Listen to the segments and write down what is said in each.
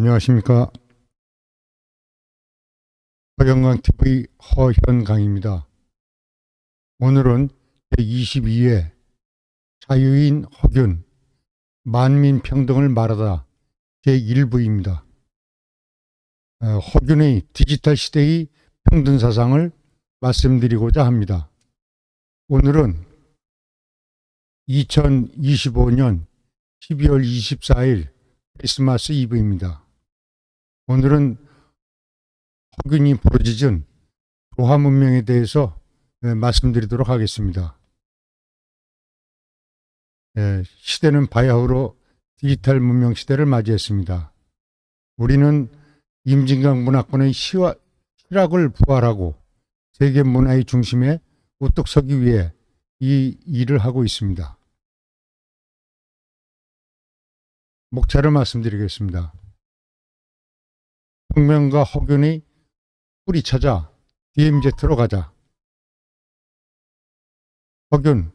안녕하십니까. 허경강TV 허현강입니다. 오늘은 제22회 자유인 허균 만민평등을 말하다 제1부입니다. 허균의 디지털 시대의 평등사상을 말씀드리고자 합니다. 오늘은 2025년 12월 24일 크리스마스 이브입니다. 오늘은 허균이 부르짖은 조화 문명에 대해서 말씀드리도록 하겠습니다. 시대는 바야흐로 디지털 문명 시대를 맞이했습니다. 우리는 임진강 문화권의 실학을 부활하고 세계 문화의 중심에 우뚝 서기 위해 이 일을 하고 있습니다. 목차를 말씀드리겠습니다. 혁명가 허균의 뿌리 찾아 DMZ로 가자. 허균,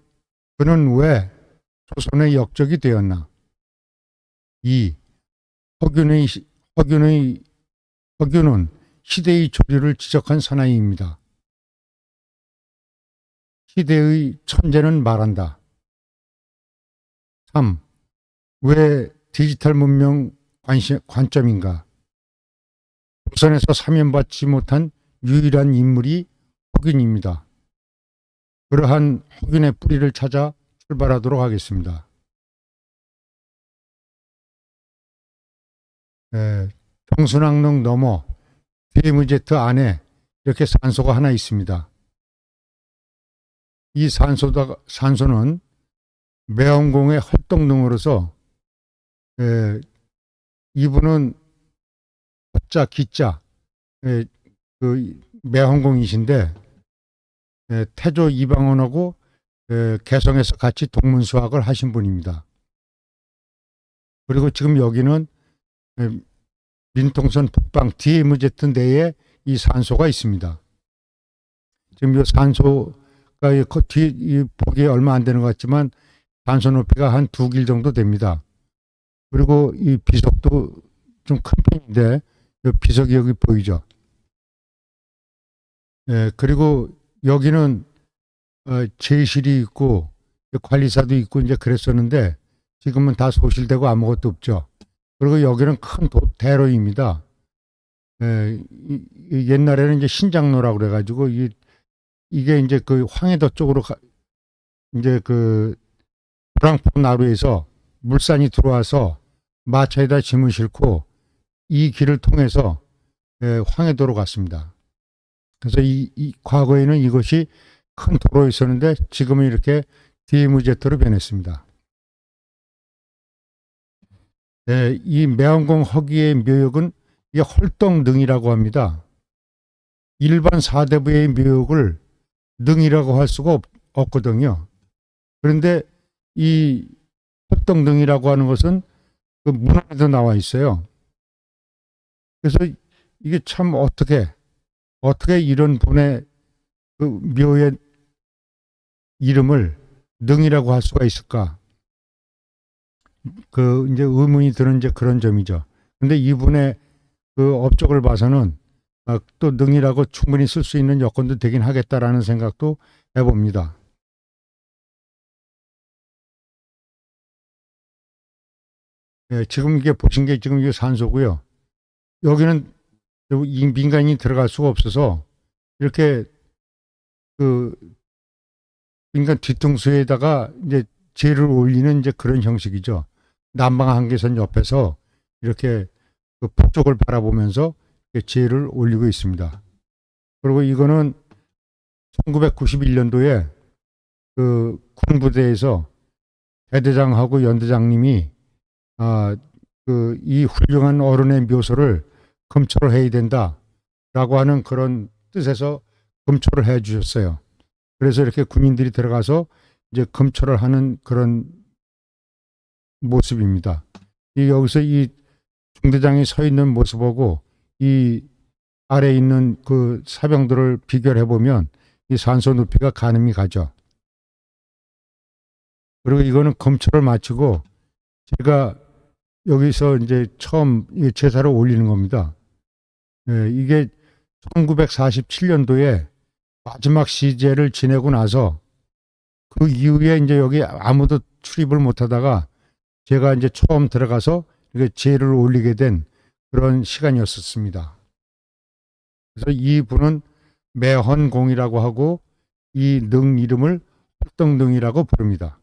그는 왜 조선의 역적이 되었나? 2. 허균은 시대의 조류를 지적한 사나이입니다. 시대의 천재는 말한다. 3. 왜 디지털 문명 관점인가? 조선에서 사면받지 못한 유일한 인물이 허균입니다. 그러한 허균의 뿌리를 찾아 출발하도록 하겠습니다. 평순항로 넘어 DMZ 안에 이렇게 산소가 하나 있습니다. 이 산소는 매운공의 활동능으로서 이분은 허자 기자 그 매헌공이신데 태조 이방원하고 개성에서 같이 동문수학을 하신 분입니다. 그리고 지금 여기는 민통선 북방 DMZ 내에 이 산소가 있습니다. 지금 이 산소가 보기에 얼마 안 되는 것 같지만 산소 높이가 한 2길 정도 됩니다. 그리고 이 비석도 좀 큰 편인데 이 비석이 여기 보이죠. 그리고 여기는 제실이 있고 관리사도 있고 이제 그랬었는데 지금은 다 소실되고 아무것도 없죠. 그리고 여기는 큰 대로입니다. 옛날에는 이제 신장로라고 그래가지고 이게 이제 그 황해도 쪽으로 이제 그 불황포 나루에서 물산이 들어와서 마차에다 짐을 싣고 이 길을 통해서 황해도로 갔습니다. 그래서 이 과거에는 이것이 큰 도로였었는데 지금은 이렇게 DMZ로 변했습니다. 이 매헌공 허기의 묘역은 이게 헐떡능이라고 합니다. 일반 사대부의 묘역을 능이라고 할 수가 없거든요. 그런데 이 헐떡능이라고 하는 것은 그 문헌에도 나와 있어요. 그래서 이게 참 어떻게 이런 분의 그 묘의 이름을 능이라고 할 수가 있을까? 그 이제 의문이 드는 이제 그런 점이죠. 근데 이분의 그 업적을 봐서는 또 능이라고 충분히 쓸 수 있는 여건도 되긴 하겠다라는 생각도 해봅니다. 지금 이게 보신 게 지금 이게 산소고요. 여기는 이 민간인이 들어갈 수가 없어서 이렇게 그 민간 뒤통수에다가 이제 재를 올리는 이제 그런 형식이죠. 남방 한계선 옆에서 이렇게 그 북쪽을 바라보면서 재를 올리고 있습니다. 그리고 이거는 1991년도에 그 군부대에서 대대장하고 연대장님이 이 훌륭한 어른의 묘소를 금초를 해야 된다라고 하는 그런 뜻에서 금초를 해 주셨어요. 그래서 이렇게 군인들이 들어가서 이제 금초를 하는 그런 모습입니다. 여기서 이 중대장이 서 있는 모습하고 이 아래에 있는 그 사병들을 비교를 해보면 이 산소 높이가 가늠이 가죠. 그리고 이거는 검초를 마치고 제가 여기서 이제 처음 제사를 올리는 겁니다. 이게 1947년도에 마지막 시제를 지내고 나서 그 이후에 이제 여기 아무도 출입을 못 하다가 제가 이제 처음 들어가서 이렇게 제를 올리게 된 그런 시간이었었습니다. 그래서 이 분은 매헌공이라고 하고 이 능 이름을 헐떡능이라고 부릅니다.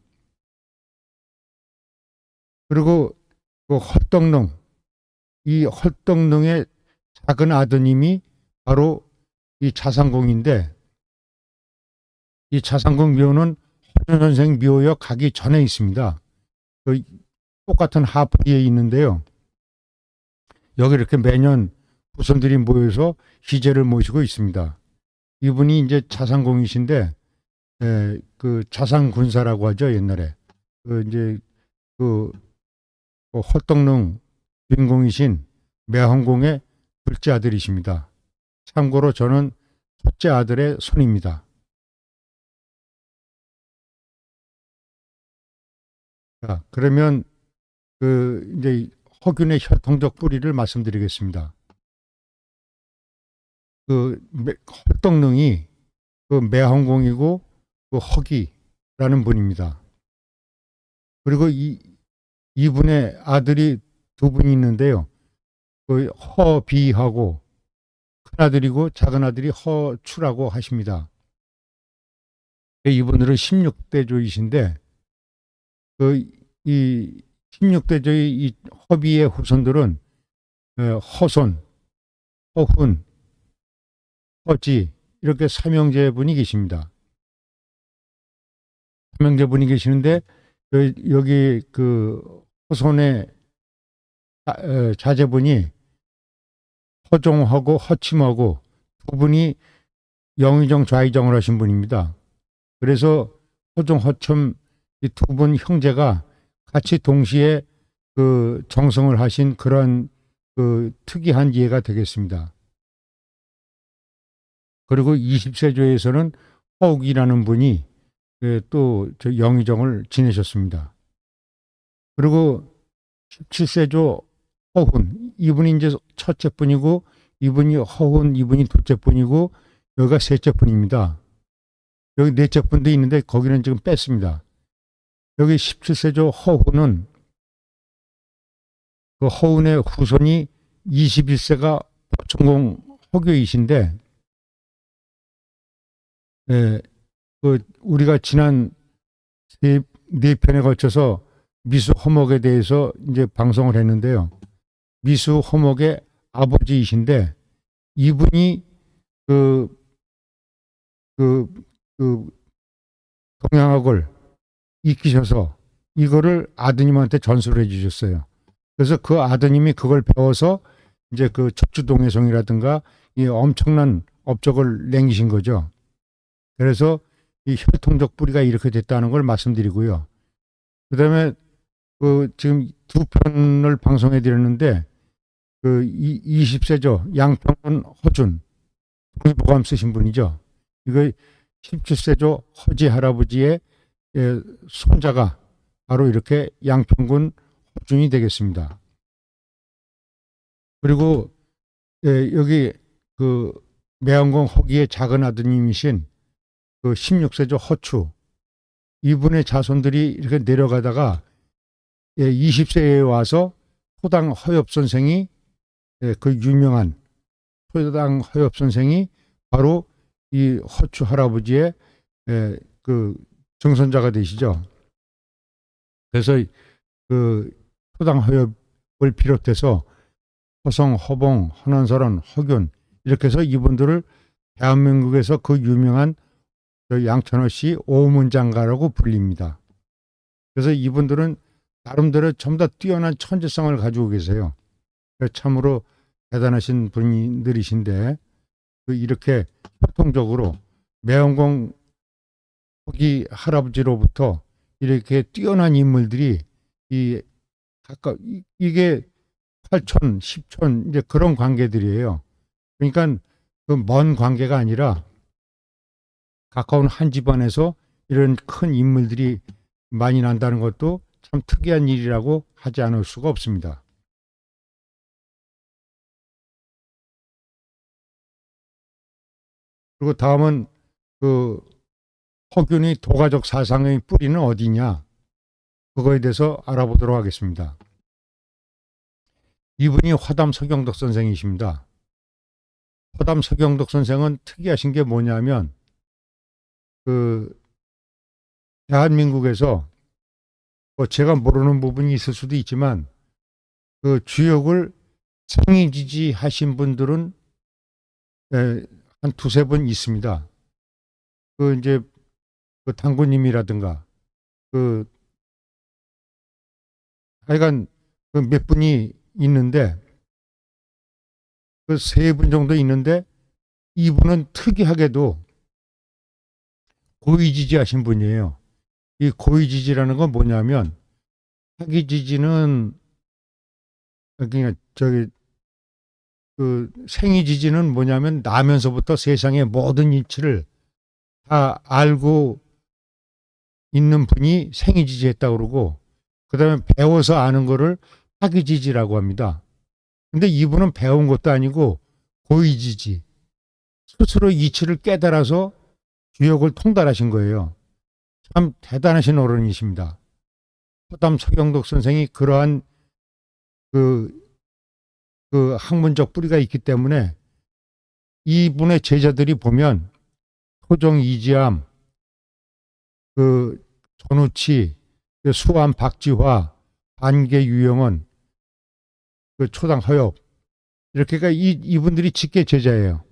그리고 그 헐떡능, 이 헐떡능의 작은 아드님이 바로 이 자상공인데, 이 자상공 묘는 허준 선생 묘역 가기 전에 있습니다. 그 똑같은 하포리에 있는데요. 여기 이렇게 매년 후손들이 모여서 희제를 모시고 있습니다. 이분이 이제 자상공이신데, 그 자상군사라고 하죠, 옛날에. 그 이제 그 헐떡능 주인공이신 매헌공의 둘째 아들이십니다. 참고로 저는 첫째 아들의 손입니다. 자, 그러면 그 이제 허균의 혈통적 뿌리를 말씀드리겠습니다. 그 헐떡능이 그 매헌공이고 그 허기라는 분입니다. 그리고 이분의 아들이 두 분이 있는데요. 그 허비하고 큰아들이고 작은아들이 허추라고 하십니다. 이분들은 16대조이신데 이 16대조의 이 허비의 후손들은 허손, 허훈, 허지 이렇게 삼형제분이 계십니다. 삼형제분이 계시는데 여기 그 허손의 자제분이 허종하고 허침하고 두 분이 영의정 좌의정을 하신 분입니다. 그래서 허종 허침 이 두 분 형제가 같이 동시에 그 정성을 하신 그런 그 특이한 예가 되겠습니다. 그리고 20세조에서는 허욱이라는 분이 또 저 영의정을 지내셨습니다. 그리고 17세조 허훈 이분이 이제 첫째 분이고 이분이 허훈 이분이 둘째 분이고 여기가 셋째 분입니다. 여기 넷째 분도 있는데 거기는 지금 뺐습니다. 여기 17세조 허훈은 그 허훈의 후손이 21세가 보천공 허교이신데 그 우리가 지난 네 편에 걸쳐서 미수 허목에 대해서 이제 방송을 했는데요. 미수 허목의 아버지이신데 이분이 그 동양학을 익히셔서 이거를 아드님한테 전수를 해주셨어요. 그래서 그 아드님이 그걸 배워서 이제 그 척주동해성이라든가 이 엄청난 업적을 남기신 거죠. 그래서 이 혈통적 뿌리가 이렇게 됐다는 걸 말씀드리고요. 그 다음에 그 지금 두 편을 방송해 드렸는데 그 20세조 양평은 허준 동의보감 쓰신 분이죠. 이거 17세조 허지 할아버지의 손자가 바로 이렇게 양평군 허준이 되겠습니다. 그리고 여기 그 매헌공 허기의 작은 아드님이신 그 16세조 허추 이분의 자손들이 이렇게 내려가다가 20세에 와서 토당 허엽 선생이 그 유명한 토당 허엽 선생이 바로 이 허추 할아버지의 그 증손자가 되시죠. 그래서 그 토당 허엽을 비롯해서 허성, 허봉, 헌원설원, 허균 이렇게 해서 이분들을 대한민국에서 그 유명한 양천호 씨 오문장가라고 불립니다. 그래서 이분들은 나름대로 전부 다 뛰어난 천재성을 가지고 계세요. 참으로 대단하신 분들이신데 이렇게 혈통적으로 매헌공 허기 할아버지로부터 이렇게 뛰어난 인물들이 이게 8촌, 10촌 이제 그런 관계들이에요. 그러니까 그 먼 관계가 아니라 가까운 한 집안에서 이런 큰 인물들이 많이 난다는 것도 참 특이한 일이라고 하지 않을 수가 없습니다. 그리고 다음은 그 허균의 도가적 사상의 뿌리는 어디냐, 그거에 대해서 알아보도록 하겠습니다. 이분이 화담 서경덕 선생이십니다. 화담 서경덕 선생은 특이하신 게 뭐냐면 그 대한민국에서 뭐 제가 모르는 부분이 있을 수도 있지만 그 주역을 생이지지하신 분들은 한 두세 분 있습니다. 그 이제 그 당구님이라든가 그 하여간 그 몇 분이 있는데 그 세 분 정도 있는데 이분은 특이하게도 고위지지하신 분이에요. 이 고위지지라는 건 뭐냐면 사기지지는 그러니까 저기 그 생이지지는 뭐냐면 나면서부터 세상의 모든 이치를 다 알고 있는 분이 생이지지했다고 그러고 그다음에 배워서 아는 거를 사기지지라고 합니다. 근데 이분은 배운 것도 아니고 고위지지 스스로 이치를 깨달아서 주역을 통달하신 거예요. 참 대단하신 어른이십니다. 허담 서경덕 선생이 그러한 그, 그 학문적 뿌리가 있기 때문에 이분의 제자들이 보면 토종 이지암, 그 전우치, 수암 박지화, 반계 유영원, 그 초당 허엽 이렇게가 이분들이 직계 제자예요.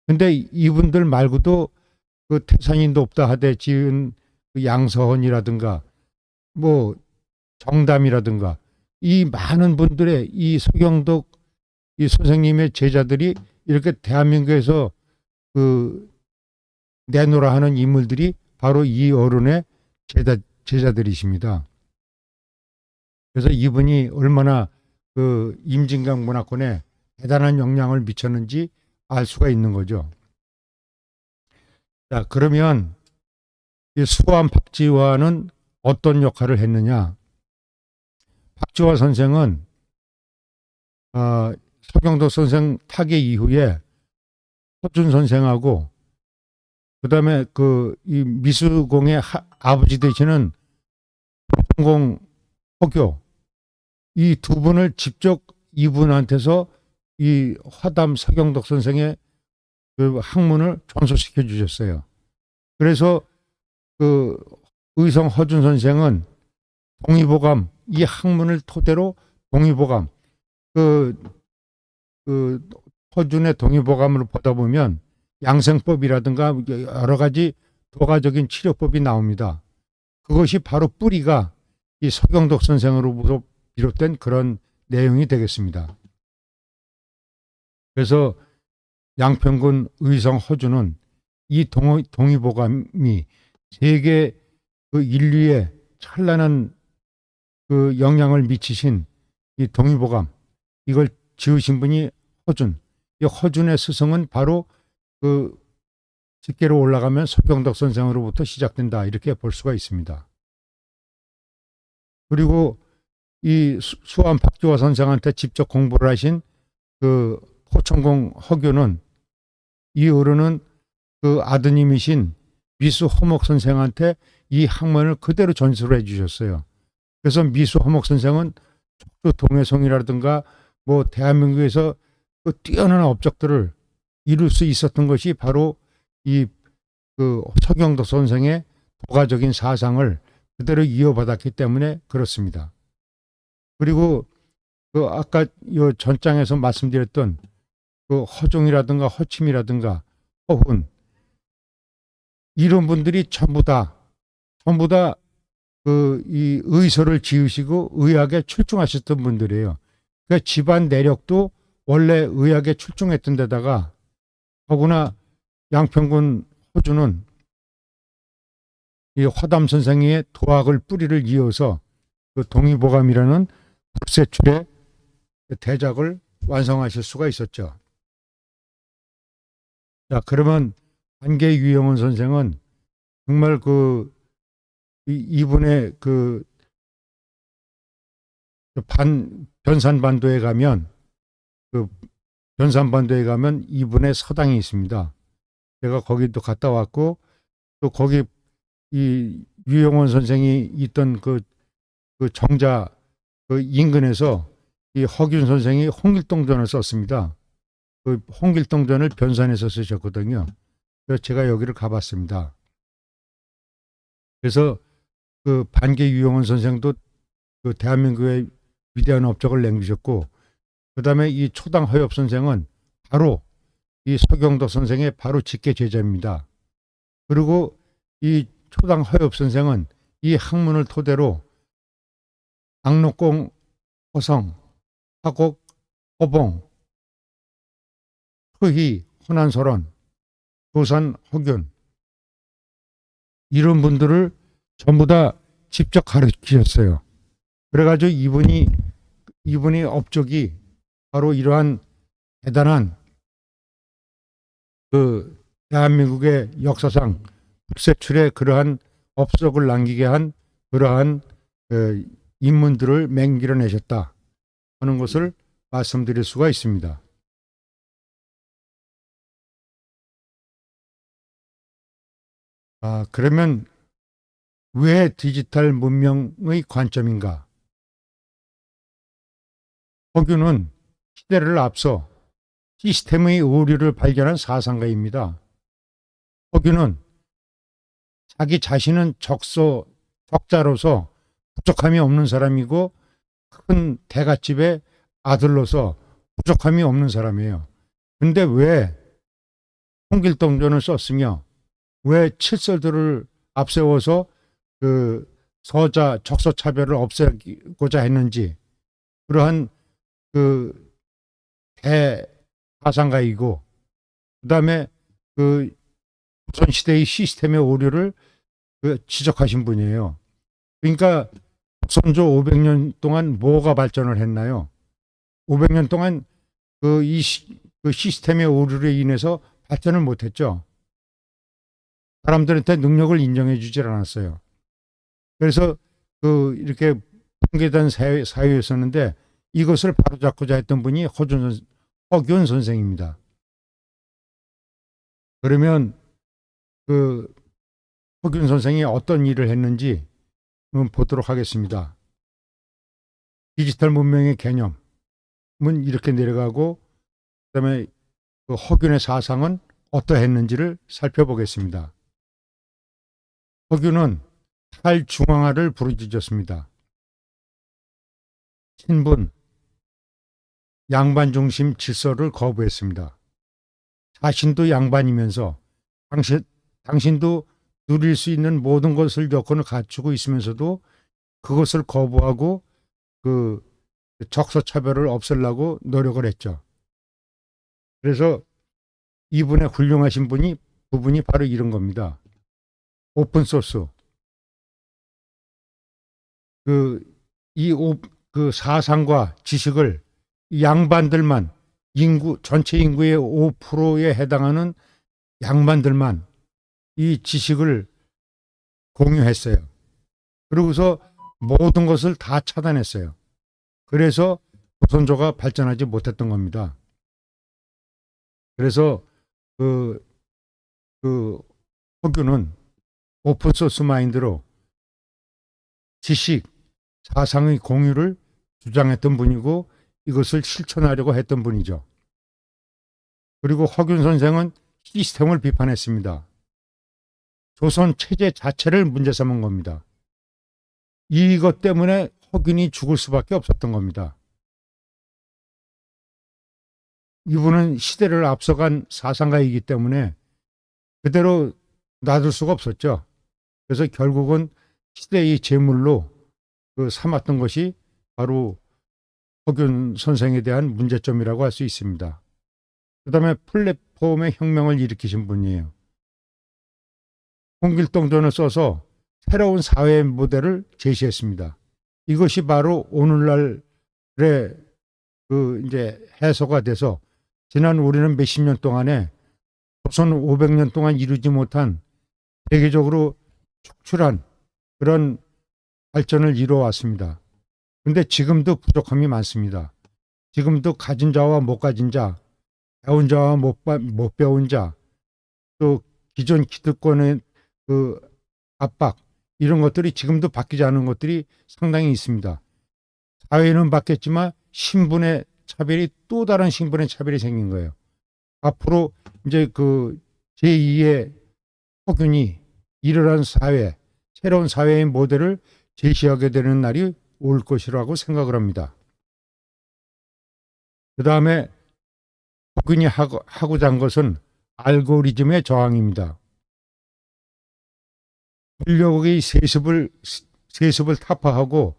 근데 이분들 말고도 그 태산이 높다 하되 지은 그 양서헌이라든가 뭐 정담이라든가 이 많은 분들의 이 서경덕 이 선생님의 제자들이 이렇게 대한민국에서 그 내노라 하는 인물들이 바로 이 어른의 제자들이십니다. 그래서 이분이 얼마나 그 임진강 문화권에 대단한 영향을 미쳤는지 알 수가 있는 거죠. 자, 그러면 이 수암 박지화는 어떤 역할을 했느냐? 박지화 선생은 서경덕 선생 타계 이후에 허준 선생하고 그다음에 그 이 미수공의 아버지 되시는 공공 허교 이 두 분을 직접 이분한테서 이 화담 서경덕 선생의 그 학문을 전수시켜 주셨어요. 그래서 그 의성 허준 선생은 동의보감 이 학문을 토대로 동의보감 그 허준의 동의보감을 보다 보면 양생법이라든가 여러 가지 도가적인 치료법이 나옵니다. 그것이 바로 뿌리가 이 서경덕 선생으로부터 비롯된 그런 내용이 되겠습니다. 그래서 양평군 의성 허준은 이 동의보감이 세계 그 인류에 찬란한 그 영향을 미치신 이 동의보감 이걸 지으신 분이 허준. 이 허준의 스승은 바로 그 직계로 올라가면 서경덕 선생으로부터 시작된다 이렇게 볼 수가 있습니다. 그리고 이 수암 박지화 선생한테 직접 공부를 하신 그 포천공 허교는 이 어른은 그 아드님이신 미수 허목 선생한테 이 학문을 그대로 전수를 해 주셨어요. 그래서 미수 허목 선생은 촉수 동해성이라든가 뭐 대한민국에서 그 뛰어난 업적들을 이룰 수 있었던 것이 바로 이 그 서경덕 선생의 도가적인 사상을 그대로 이어받았기 때문에 그렇습니다. 그리고 그 아까 이 전장에서 말씀드렸던 그 허종이라든가 허침이라든가 허훈 이런 분들이 전부 다 그 이 의서를 지으시고 의학에 출중하셨던 분들이에요. 그러니까 집안 내력도 원래 의학에 출중했던 데다가 더구나 양평군 호주는 이 화담 선생의 도학을 뿌리를 이어서 그 동의보감이라는 불세출의 대작을 완성하실 수가 있었죠. 자, 그러면 반계 유영원 선생은 정말 그 이분의 그 변산반도에 가면 그 변산반도에 가면 이분의 서당이 있습니다. 제가 거기도 갔다 왔고 또 거기 이 유영원 선생이 있던 그 정자 그 인근에서 이 허균 선생이 홍길동전을 썼습니다. 그 홍길동전을 변산해서 쓰셨거든요. 그래서 제가 여기를 가봤습니다. 그래서 그 반개 유영원 선생도 그 대한민국의 위대한 업적을 남기셨고, 그 다음에 이 초당 허엽 선생은 바로 이 서경덕 선생의 바로 직계 제자입니다. 그리고 이 초당 허엽 선생은 이 학문을 토대로 악록공, 허성, 화곡, 허봉, 허희, 호난설원, 도산, 허균 이런 분들을 전부 다 직접 가르치셨어요. 그래가지고 이분이 업적이 바로 이러한 대단한 그 대한민국의 역사상 불세출의 그러한 업적을 남기게 한 그러한 인문들을 맹기려내셨다 하는 것을 말씀드릴 수가 있습니다. 그러면 왜 디지털 문명의 관점인가? 허균은 시대를 앞서 시스템의 오류를 발견한 사상가입니다. 허균은 자기 자신은 적자로서 부족함이 없는 사람이고 큰 대갓집의 아들로서 부족함이 없는 사람이에요. 근데 왜 홍길동전을 썼으며 왜 칠설들을 앞세워서 그 서자 적서 차별을 없애고자 했는지 그러한 그 대사상가이고 그다음에 그 조선 시대의 시스템의 오류를 지적하신 분이에요. 그러니까 선조 500년 동안 뭐가 발전을 했나요? 500년 동안 그 시스템의 오류로 인해서 발전을 못했죠. 사람들한테 능력을 인정해 주질 않았어요. 그래서 이렇게 붕괴된 사회였었는데 이것을 바로잡고자 했던 분이 허균 선생입니다. 그러면 그 허균 선생이 어떤 일을 했는지 보도록 하겠습니다. 디지털 문명의 개념은 이렇게 내려가고 그다음에 그 허균의 사상은 어떠했는지를 살펴보겠습니다. 허균은 탈중앙화를 부르짖었습니다. 친분, 양반 중심 질서를 거부했습니다. 자신도 양반이면서 당신도 누릴 수 있는 모든 것을 여건을 갖추고 있으면서도 그것을 거부하고 그 적서차별을 없애려고 노력을 했죠. 그래서 이분의 훌륭하신 부분이 바로 이런 겁니다. 오픈소스. 그 사상과 지식을 양반들만 전체 인구의 5%에 해당하는 양반들만 이 지식을 공유했어요. 그러고서 모든 것을 다 차단했어요. 그래서 조선조가 발전하지 못했던 겁니다. 그래서 그 허균은 오픈소스 마인드로 지식, 사상의 공유를 주장했던 분이고 이것을 실천하려고 했던 분이죠. 그리고 허균 선생은 시스템을 비판했습니다. 조선 체제 자체를 문제 삼은 겁니다. 이것 때문에 허균이 죽을 수밖에 없었던 겁니다. 이분은 시대를 앞서간 사상가이기 때문에 그대로 놔둘 수가 없었죠. 그래서 결국은 시대의 제물로 삼았던 것이 바로 허균 선생에 대한 문제점이라고 할 수 있습니다. 그 다음에 플랫폼의 혁명을 일으키신 분이에요. 홍길동전을 써서 새로운 사회 모델을 제시했습니다. 이것이 바로 오늘날의 이제 해소가 돼서 지난 우리는 몇십 년 동안에 조선 500년 동안 이루지 못한 세계적으로 축출한 그런 발전을 이루어왔습니다. 근데 지금도 부족함이 많습니다. 지금도 가진 자와 못 가진 자, 배운 자와 못 배운 자, 또 기존 기득권의 그 압박, 이런 것들이 지금도 바뀌지 않은 것들이 상당히 있습니다. 사회는 바뀌었지만 신분의 차별이, 또 다른 신분의 차별이 생긴 거예요. 앞으로 이제 그 제2의 폭균이 일어난 사회, 새로운 사회의 모델을 제시하게 되는 날이 올 것이라고 생각을 합니다. 그 다음에 폭균이 하고자 한 것은 알고리즘의 저항입니다. 권력의 세습을 타파하고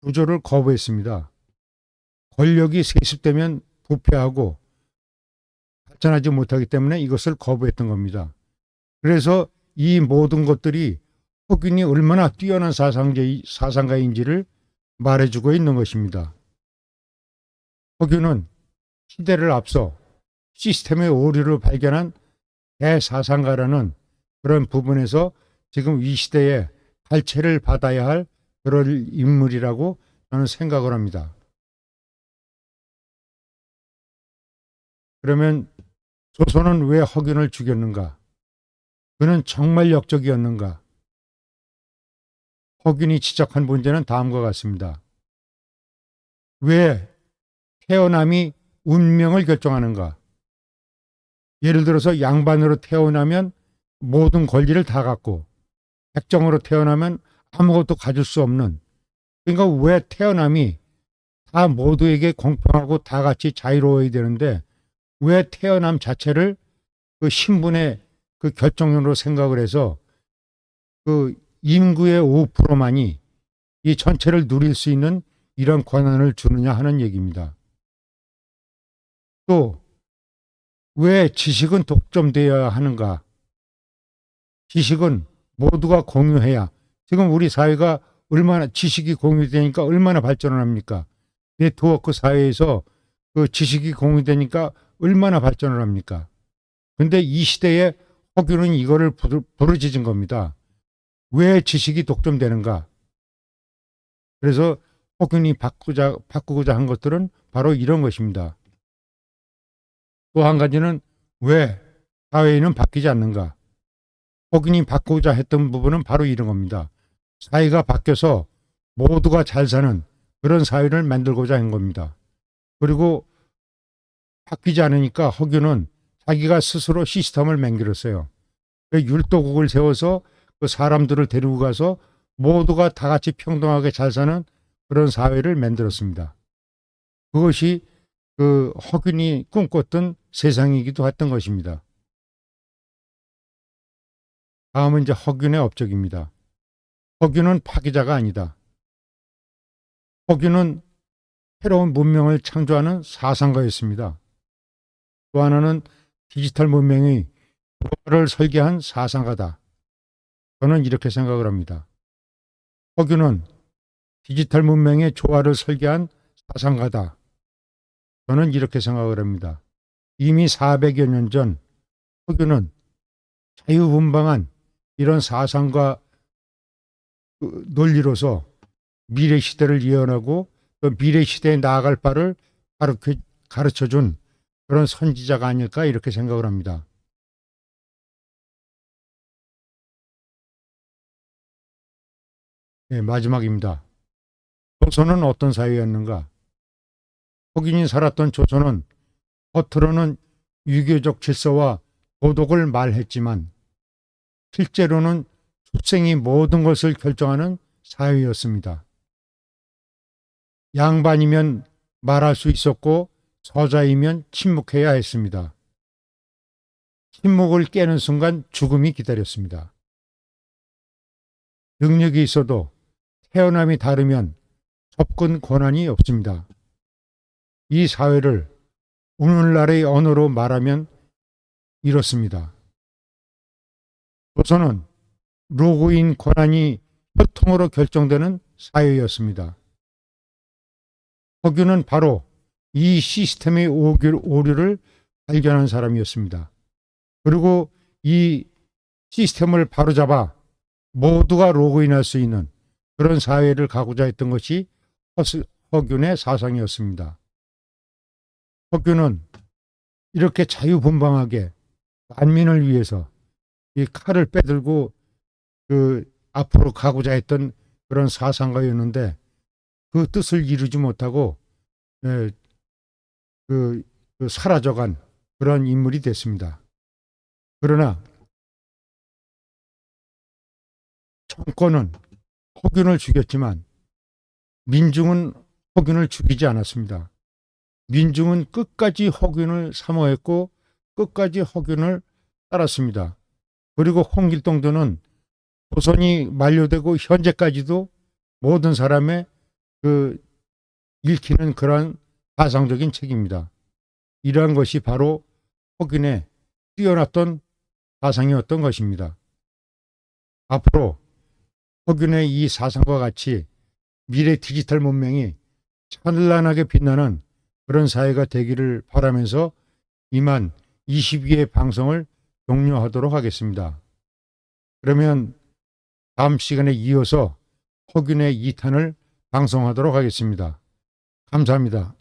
구조를 거부했습니다. 권력이 세습되면 부패하고 발전하지 못하기 때문에 이것을 거부했던 겁니다. 그래서 이 모든 것들이 폭균이 얼마나 뛰어난 사상가인지를 말해주고 있는 것입니다. 폭균은 시대를 앞서 시스템의 오류를 발견한 대사상가라는 그런 부분에서 지금 이 시대에 갈채를 받아야 할 그럴 인물이라고 저는 생각을 합니다. 그러면 조선은 왜 허균을 죽였는가? 그는 정말 역적이었는가? 허균이 지적한 문제는 다음과 같습니다. 왜 태어남이 운명을 결정하는가? 예를 들어서 양반으로 태어나면 모든 권리를 다 갖고, 백정으로 태어나면 아무것도 가질 수 없는, 그러니까 왜 태어남이 다 모두에게 공평하고 다 같이 자유로워야 되는데 왜 태어남 자체를 그 신분의 그 결정으로 생각을 해서 그 인구의 5%만이 이 전체를 누릴 수 있는 이런 권한을 주느냐 하는 얘기입니다. 또 왜 지식은 독점되어야 하는가? 지식은 모두가 공유해야, 지금 우리 사회가 얼마나 지식이 공유되니까 얼마나 발전을 합니까? 네트워크 사회에서 그 지식이 공유되니까 얼마나 발전을 합니까? 근데 이 시대에 허균은 이거를 부르짖은 겁니다. 왜 지식이 독점되는가? 그래서 허균이 바꾸고자 한 것들은 바로 이런 것입니다. 또 한 가지는 왜 사회는 바뀌지 않는가? 허균이 바꾸고자 했던 부분은 바로 이런 겁니다. 사회가 바뀌어서 모두가 잘 사는 그런 사회를 만들고자 한 겁니다. 그리고 바뀌지 않으니까 허균은 자기가 스스로 시스템을 만들었어요. 율도국을 세워서 그 사람들을 데리고 가서 모두가 다 같이 평등하게 잘 사는 그런 사회를 만들었습니다. 그것이 그 허균이 꿈꿨던 세상이기도 했던 것입니다. 다음은 이제 허균의 업적입니다. 허균은 파괴자가 아니다. 허균은 새로운 문명을 창조하는 사상가였습니다. 또 하나는 디지털 문명의 조화를 설계한 사상가다. 저는 이렇게 생각을 합니다. 허균은 디지털 문명의 조화를 설계한 사상가다. 저는 이렇게 생각을 합니다. 이미 400여 년 전 허균은 자유분방한 이런 사상과 논리로서 미래 시대를 예언하고 또 미래 시대에 나아갈 바를 가르쳐준 그런 선지자가 아닐까 이렇게 생각을 합니다. 네, 마지막입니다. 조선은 어떤 사회였는가? 허균이 살았던 조선은 겉으로는 유교적 질서와 도덕을 말했지만 실제로는 출생이 모든 것을 결정하는 사회였습니다. 양반이면 말할 수 있었고 서자이면 침묵해야 했습니다. 침묵을 깨는 순간 죽음이 기다렸습니다. 능력이 있어도 태어남이 다르면 접근 권한이 없습니다. 이 사회를 오늘날의 언어로 말하면 이렇습니다. 조선은 로그인 권한이 혈통으로 결정되는 사회였습니다. 허균은 바로 이 시스템의 오류를 발견한 사람이었습니다. 그리고 이 시스템을 바로잡아 모두가 로그인할 수 있는 그런 사회를 가고자 했던 것이 허균의 사상이었습니다. 허균은 이렇게 자유분방하게 만민을 위해서 이 칼을 빼들고 앞으로 가고자 했던 그런 사상가였는데 그 뜻을 이루지 못하고 예, 사라져간 그런 인물이 됐습니다. 그러나 정권은 허균을 죽였지만 민중은 허균을 죽이지 않았습니다. 민중은 끝까지 허균을 사모했고 끝까지 허균을 따랐습니다. 그리고 홍길동전은 조선이 만료되고 현재까지도 모든 사람의 읽히는 그러한 사상적인 책입니다. 이러한 것이 바로 허균의 뛰어났던 사상이었던 것입니다. 앞으로 허균의 이 사상과 같이 미래 디지털 문명이 찬란하게 빛나는 그런 사회가 되기를 바라면서 이만 22회 방송을 종료하도록 하겠습니다. 그러면 다음 시간에 이어서 허균의 2탄을 방송하도록 하겠습니다. 감사합니다.